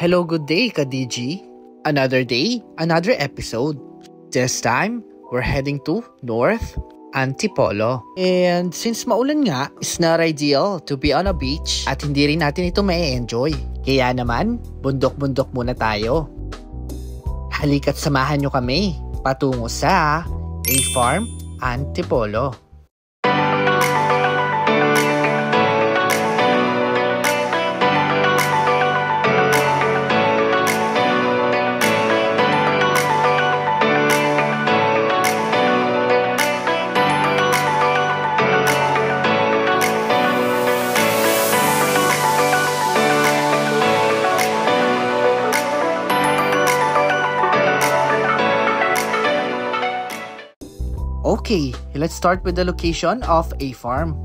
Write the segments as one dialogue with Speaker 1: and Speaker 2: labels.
Speaker 1: Hello, good day, Kadiji. Another day, another episode. This time, we're heading to North Antipolo. And since maulan nga, it's not ideal to be on a beach at hindi rin natin ito ma-enjoy. Kaya naman, bundok-bundok muna tayo. Halika't samahan nyo kami patungo sa A-Farm Antipolo. Okay, let's start with the location of A-Farm.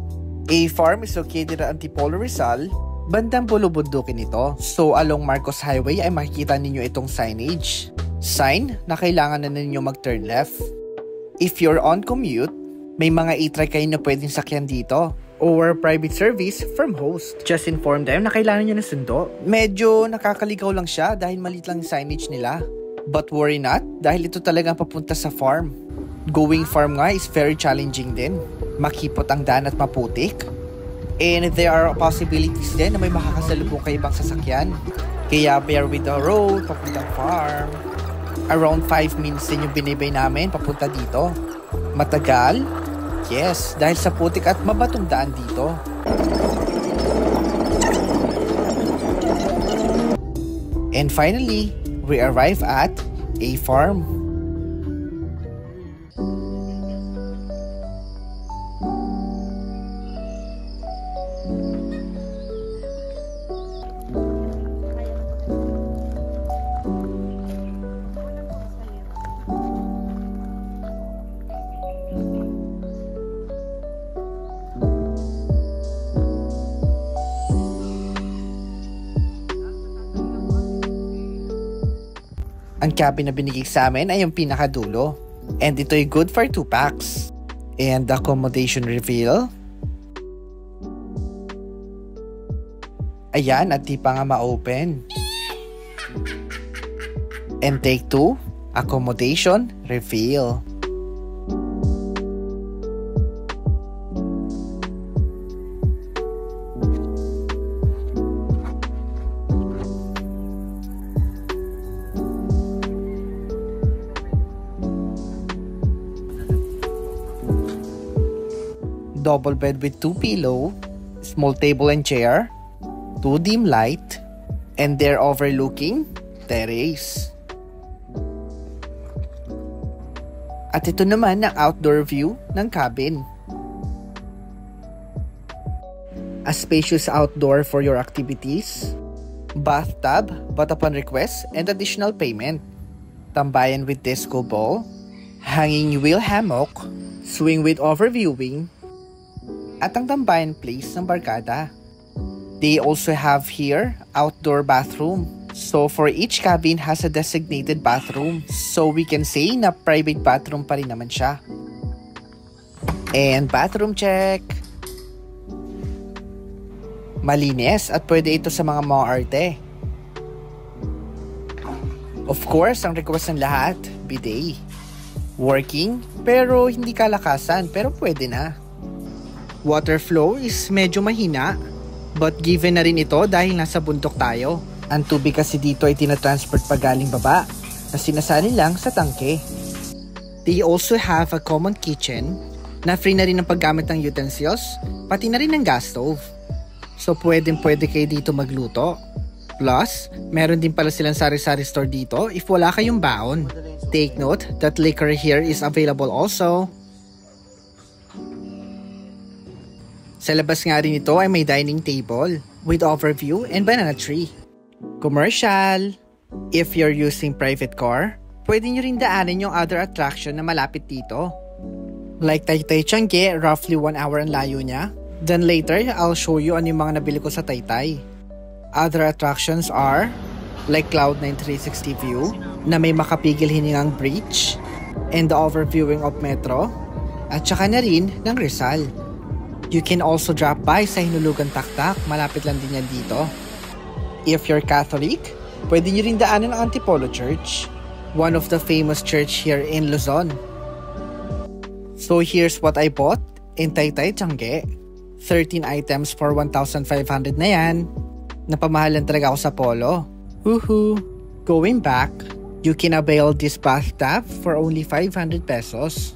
Speaker 1: A-Farm is located at Antipolo, Rizal. Bandang bulubundukin ito. So along Marcos Highway ay makikita ninyo itong signage. Sign na kailangan na ninyo mag-turn left. If you're on commute, may mga e-trike kayo na pwedeng sakyan dito. Or private service from host. Just inform them na kailangan nyo ng sundo. Medyo nakakaligaw lang siya dahil maliit lang yung signage nila. But worry not, dahil ito talagang papunta sa farm. Going farm nga is very challenging din. Makipot ang daan at maputik. And there are possibilities din na may makakasalubong kayo ibang sasakyan. Kaya bear with the road, papuntang farm. Around 5 minutes din yung binibay namin papunta dito. Matagal? Yes, dahil sa putik at mabatong daan dito. And finally, we arrive at A-Farm. Ang cabin na binigay sa amin ay yung pinakadulo. And ito ay good for 2 packs. And the accommodation reveal. Ayan, at di pa nga ma-open. And take 2, accommodation reveal. Double bed with 2 pillow, small table and chair, 2 dim light, and they're overlooking terrace. At ito naman ang outdoor view ng cabin. A spacious outdoor for your activities, bathtub but upon request and additional payment, tambayan with disco ball, hanging wheel hammock, swing with overviewing, at ang tambayan place ng barkada. They also have here outdoor bathroom. So for each cabin has a designated bathroom. So we can say na private bathroom pa rin naman siya. And bathroom check. Malinis at pwede ito sa mga arte. Of course, ang request ng lahat, bidet. Working pero hindi kalakasan pero pwede na. Water flow is medyo mahina, but given na rin ito dahil nasa bundok tayo. Ang tubig kasi dito ay tinatransport pa galing baba na sinasalin lang sa tangke. They also have a common kitchen na free na rin ang paggamit ng utensils, pati na rin ng gas stove. So pwede kayo dito magluto. Plus, meron din pala silang sari-sari store dito if wala kayong baon. Take note that liquor here is available also. Sa labas nga rin ito ay may dining table with overview and banana tree. Commercial. If you're using private car, pwede nyo rin daanin yung other attraction na malapit dito. Like Taytay Tiangge, roughly 1 hour ang layo niya. Then later, I'll show you ano yung mga nabili ko sa Taytay. Other attractions are like Cloud9 360 view na may makapigil hiningang bridge and the overviewing of Metro at saka na rin ng Rizal. You can also drop by sa Hinulugan Taktak, malapit lang din yan dito. If you're Catholic, pwede nyo rin daanan ang Antipolo Church, one of the famous church here in Luzon. So here's what I bought in Taytay, Tiange. 13 items for 1,500 na yan. Napamahalan talaga ako sa Polo. Woohoo! Going back, you can avail this bathtub for only 500 pesos.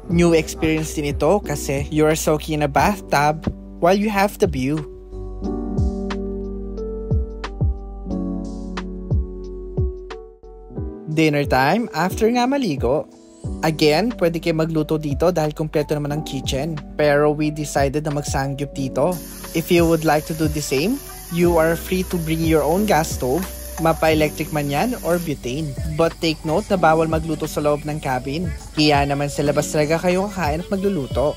Speaker 1: New experience din ito kasi you are soaking in a bathtub while you have the view. Dinner time after nga maligo. Again, pwede kayo magluto dito dahil kumpleto naman ang kitchen. Pero we decided na magsangyup dito. If you would like to do the same, you are free to bring your own gas stove, mapa-electric man yan or butane. But take note na bawal magluto sa loob ng cabin. Kaya naman sa labas talaga kayo kakain at magluluto.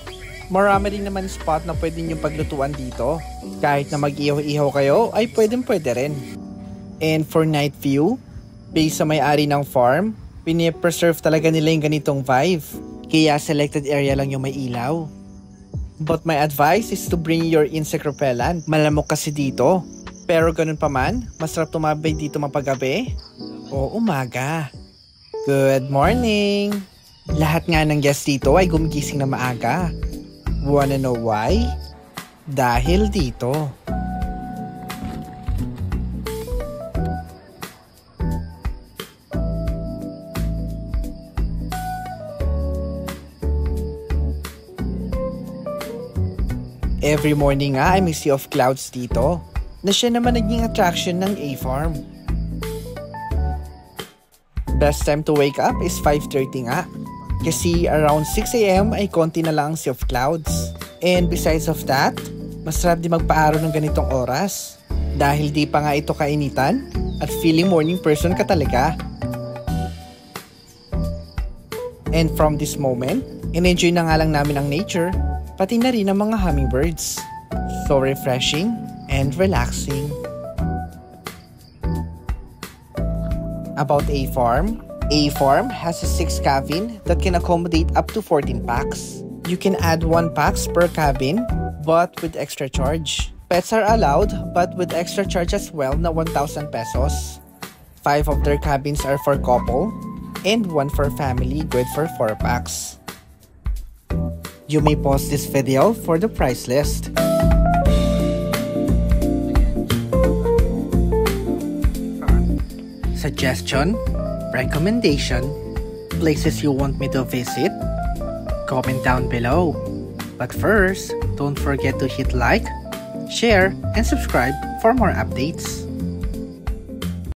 Speaker 1: Marami rin naman spot na pwede nyo paglutuan dito. Kahit na mag-ihaw-ihaw kayo ay pwede rin. And for night view, based sa may-ari ng farm, pinipreserve talaga nila yung ganitong vibe. Kaya selected area lang yung may ilaw. But my advice is to bring your insect repellent. Malamok kasi dito. Pero ganun pa man, masarap tumabay dito mapagabi o umaga. Good morning! Lahat nga ng guests dito ay gumigising na maaga. Wanna know why? Dahil dito. Every morning nga ay may sea of clouds dito, na siya naman naging attraction ng A-Farm. Best time to wake up is 5:30 nga, kasi around 6 AM ay konti na lang ang sea of clouds. And besides of that, masarap di magpaaraw ng ganitong oras, dahil di pa nga ito kainitan, at feeling morning person ka talaga. And from this moment, in-enjoy na nga lang namin ang nature, pati na rin ang mga hummingbirds. So refreshing and relaxing. About A-Farm has a 6 cabin that can accommodate up to 14 packs. You can add 1 packs per cabin, but with extra charge. Pets are allowed, but with extra charge as well na 1,000 pesos. 5 of their cabins are for couple, and 1 for family, good for 4 packs. You may pause this video for the price list. Suggestion, recommendation, places you want me to visit? Comment down below. But first, don't forget to hit like, share, and subscribe for more updates.